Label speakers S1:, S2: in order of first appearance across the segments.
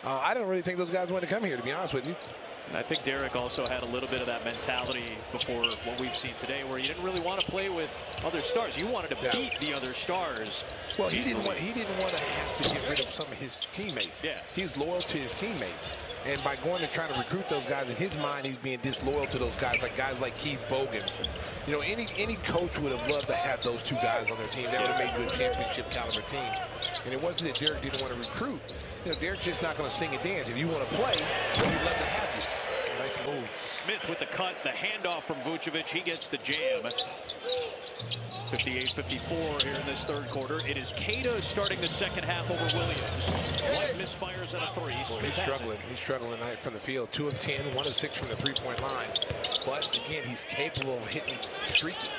S1: I don't really think those guys want to come here, to be honest with you.
S2: And I think Derek also had a little bit of that mentality before what we've seen today, where you didn't really want to play with other stars. You wanted to beat the other stars.
S1: Well, he didn't want to have to get rid of some of his teammates.
S2: Yeah.
S1: He's loyal to his teammates. And by going and trying to recruit those guys, in his mind, he's being disloyal to those guys like Keith Bogans. You know, any coach would have loved to have those two guys on their team. They would have made you a championship caliber team. And it wasn't that Derek didn't want to recruit. You know, Derek's just not going to sing and dance. If you want to play, we'd love to have you. Nice move.
S2: Smith with the cut, the handoff from Vucevic. He gets the jam. 58-54 here in this third quarter. It is Keita starting the second half over Williams. White misfires on a three.
S1: He's struggling. He's struggling tonight from the field. 2 of 10, 1 of 6 from the three-point line. But again, he's capable of hitting streaky.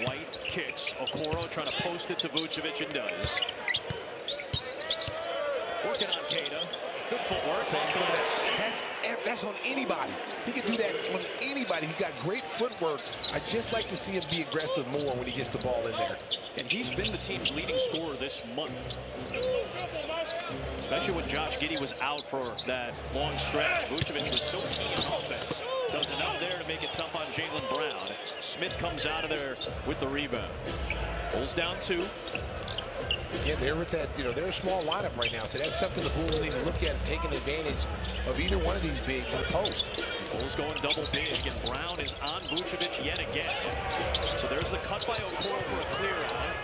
S2: White kicks. Okoro trying to post it to Vucevic and does. Working on Keita. Good footwork.
S1: That's on anybody. He can do that on anybody. He's got great footwork. I'd just like to see him be aggressive more when he gets the ball in there.
S2: And he's been the team's leading scorer this month. Especially when Josh Giddey was out for that long stretch. Vucevic was so key in offense. Does enough there to make it tough on Jaylen Brown. Smith comes out of there with the rebound. Bulls down 2.
S1: Again, they're with that, they're a small lineup right now, so that's something the Bulls need to look at, taking advantage of either one of these bigs in the post.
S2: Bulls going double big, and Brown is on Vucevic yet again. So there's the cut by Okoro for a clear out.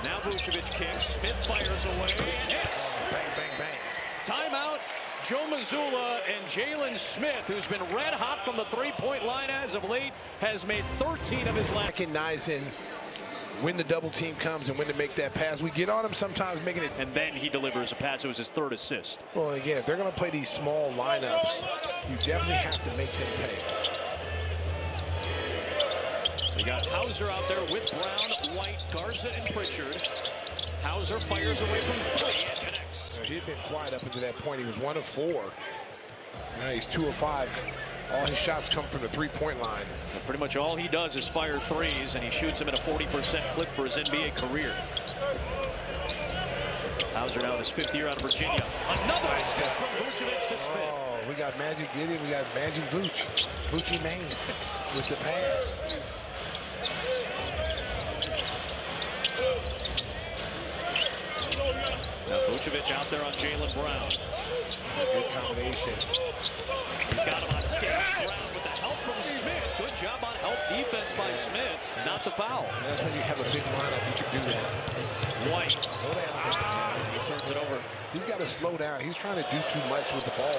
S2: Now Vucevic kicks, Smith fires away, hits!
S1: Bang, bang, bang.
S2: Timeout, Joe Mazzulla, and Jalen Smith, who's been red hot from the three-point line as of late, has made 13 of his last.
S1: Recognizing when the double team comes and when to make that pass. We get on him sometimes making it.
S2: And then he delivers a pass. It was his third assist.
S1: Well, again, if they're going to play these small lineups, you definitely have to make them pay.
S2: We got Hauser out there with Brown, White, Garza, and Pritchard. Hauser fires away from 3 and connects.
S1: He'd been quiet up until that point. He was 1 of 4. Now he's 2 of 5. All his shots come from the three-point line.
S2: And pretty much all he does is fire threes, and he shoots them at a 40% clip for his NBA career. Hauser now in his 5th year out of Virginia. Another assist from Vucevic to Smith.
S1: Oh, we got Magic Gideon, we got Magic Vooch. Voochie Main with the pass.
S2: Now Vucevic out there on Jaylen Brown.
S1: Good combination.
S2: He's got him on skates. Brown with the help from Smith. Good job on help defense by Smith. Not the foul.
S1: And that's when you have a big lineup, you can do that.
S2: White. He turns it over.
S1: He's got to slow down. He's trying to do too much with the ball.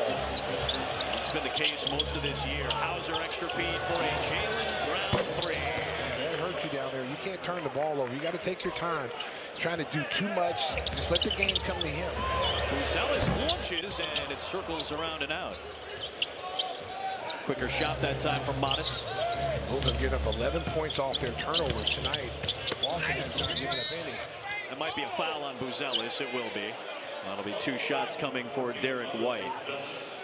S2: It's been the case most of this year. Hauser extra feed for a Jaylen Brown 3.
S1: Yeah, that hurts you down there. You can't turn the ball over. You got to take your time. He's trying to do too much. Just let the game come to him.
S2: Buzelis launches, and it circles around and out. Quicker shot that time from Modis.
S1: Bulls have given up 11 points off their turnovers tonight. Boston has not given up any.
S2: That might be a foul on Buzelis. It will be. That'll be 2 shots coming for Derek White.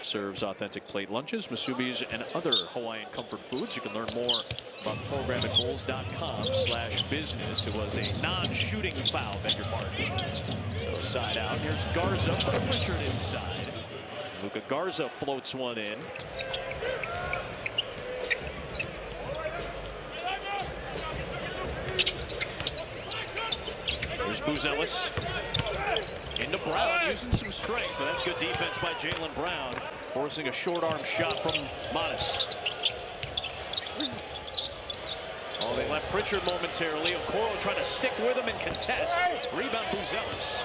S2: Serves authentic plate lunches, Masubi's, and other Hawaiian comfort foods. You can learn more about the program at bulls.com/business. It was a non-shooting foul, beg your pardon. So side out. Here's Garza for Pritchard inside. Luka Garza floats one in. Here's Buzelis. Into Brown, using some strength, but that's good defense by Jaylen Brown, forcing a short arm shot from Modis. Oh, they left Pritchard momentarily. Okoro trying to stick with him and contest. Rebound Buzelis.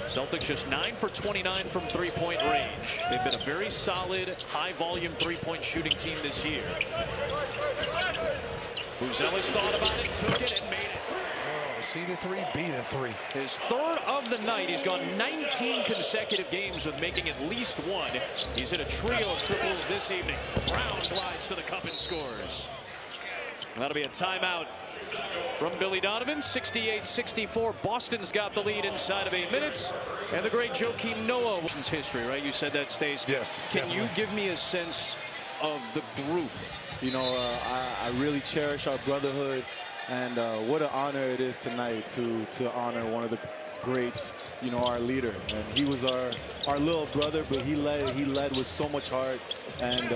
S2: Celtics just 9 for 29 from three-point range. They've been a very solid, high-volume three-point shooting team this year. Buzelis thought about it, took it, and made it.
S1: Oh, C the 3, B the 3.
S2: His 3rd of the night. He's gone 19 consecutive games with making at least 1. He's hit a trio of triples this evening. Brown glides to the cup and scores. That'll be a timeout from Billy Donovan. 68-64. Boston's got the lead inside of 8 minutes. And the great Joakim Noah. History, right? You said that, Stace.
S1: Yes.
S2: Can
S1: definitely.
S2: you give me a sense of the group?
S3: You know, I really cherish our brotherhood. And what an honor it is tonight to honor one of the greats, you know, our leader. And he was our little brother, but he led with so much heart. And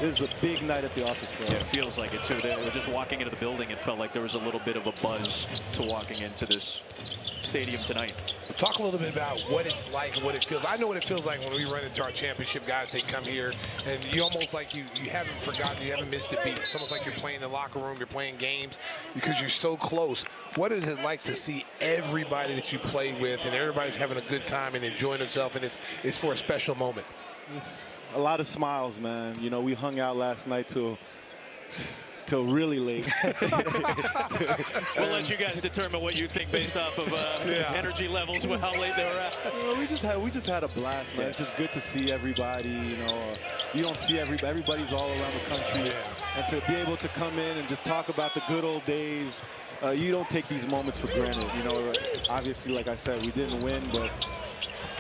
S3: this is a big night at the office for us.
S2: Yeah, it feels like it too. They were just walking into the building. It felt like there was a little bit of a buzz to walking into this stadium tonight.
S1: Talk a little bit about what it's like and what it feels. I know what it feels like when we run into our championship guys. They come here and you almost like you haven't forgotten, you haven't missed a beat. It's almost like you're playing in the locker room, you're playing games because you're so close. What is it like to see everybody that you play with and everybody's having a good time and enjoying themselves, and it's for a special moment?
S3: It's a lot of smiles, man. You know, we hung out last night till really late.
S2: We'll let you guys determine what you think based off of energy levels, with how late they were at.
S3: You know, we just had a blast, man. It's just good to see everybody. You know, you don't see everybody's all around the country, and to be able to come in and just talk about the good old days. You don't take these moments for granted. You know, obviously, like I said, we didn't win, but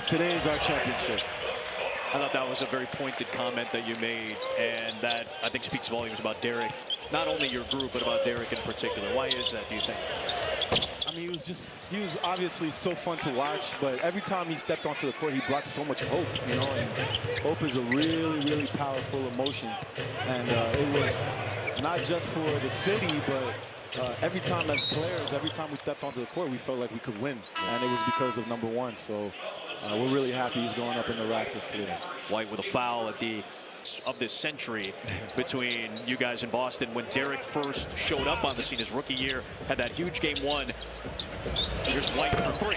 S3: today is our championship.
S2: I thought that was a very pointed comment that you made, and that I think speaks volumes about Derek, not only your group, but about Derek in particular. Why is that, do you think?
S3: I mean, he was obviously so fun to watch, but every time he stepped onto the court, he brought so much hope, you know, and hope is a really, really powerful emotion. And it was not just for the city, but every time as players, every time we stepped onto the court, we felt like we could win, and it was because of #1. So we're really happy he's going up in the rafters today.
S2: White with a foul at the of this century between you guys in Boston. When Derek first showed up on the scene his rookie year, had that huge game 1. Here's White for 3.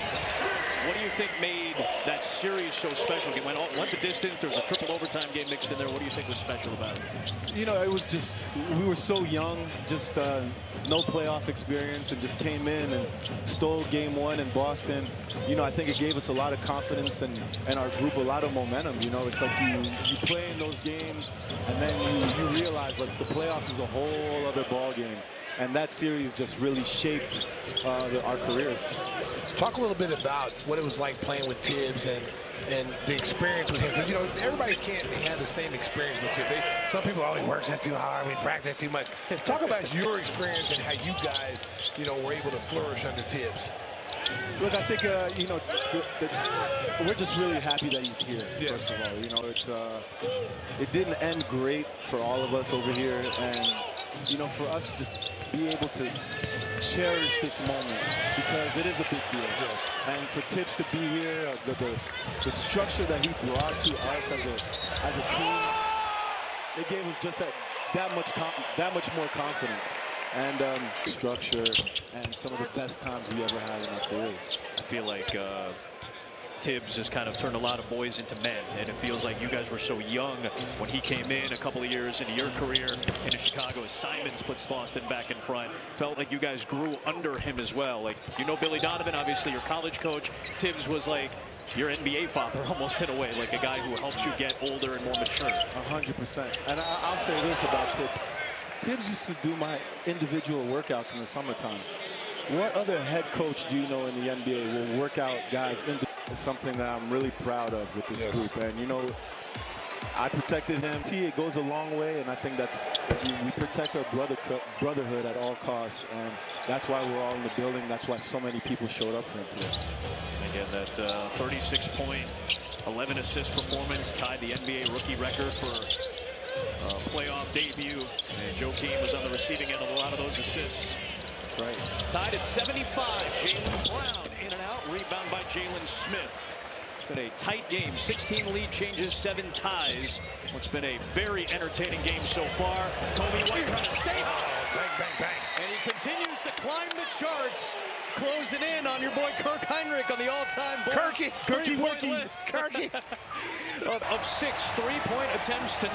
S2: What do you think made that series so special? It went the distance. There was a triple overtime game mixed in there. What do you think was special about it?
S3: You know, it was just, we were so young, just no playoff experience, and just came in and stole game 1 in Boston. You know, I think it gave us a lot of confidence and our group a lot of momentum. You know, it's like you play in those games, and then you realize like the playoffs is a whole other ball game. And that series just really shaped our careers.
S1: Talk a little bit about what it was like playing with Tibbs and the experience with him. Because, you know, everybody can't have the same experience with Tibbs. Some people, oh, he works too hard, we practice too much. Talk about your experience and how you guys, you know, were able to flourish under Tibbs.
S3: Look, I think, you know, we're just really happy that he's here,
S1: yes.
S3: First of all. You know, it didn't end great for all of us over here. And, you know, for us to just be able to cherish this moment, because it is a big deal.
S1: Yes.
S3: And for Tibbs to be here, the structure that he brought to us as a team, it gave us just that much more confidence. And structure and some of the best times we ever had in our career.
S2: I feel like Tibbs has kind of turned a lot of boys into men, and it feels like you guys were so young when he came in a couple of years into your career into Chicago. Simons puts Boston back in front. Felt like you guys grew under him as well. Like, you know, Billy Donovan, obviously your college coach. Tibbs was like your NBA father almost in a way, like a guy who helped you get older and more mature.
S3: 100%. And I'll say this about Tibbs. Tibbs used to do my individual workouts in the summertime. What other head coach do you know in the NBA will work out guys into something that I'm really proud of with this group? And, you know, I protected him. See, it goes a long way, and I think we protect our brotherhood at all costs, and that's why we're all in the building. That's why so many people showed up for him today.
S2: Again, that 36-point, 11-assist performance tied the NBA rookie record for playoff debut. And Joakim was on the receiving end of a lot of those assists.
S3: That's right.
S2: Tied at 75. Jaylen Brown in and out. Rebound by Jalen Smith. It's been a tight game. 16 lead changes, 7 ties. What's been a very entertaining game so far. Kobe White trying to stay high.
S1: Bang, bang, bang.
S2: And he continues to climb the charts. Closing in on your boy Kirk Heinrich on the all-time
S1: Kirky
S2: list.
S1: Kirky.
S2: Of 6 3-point attempts to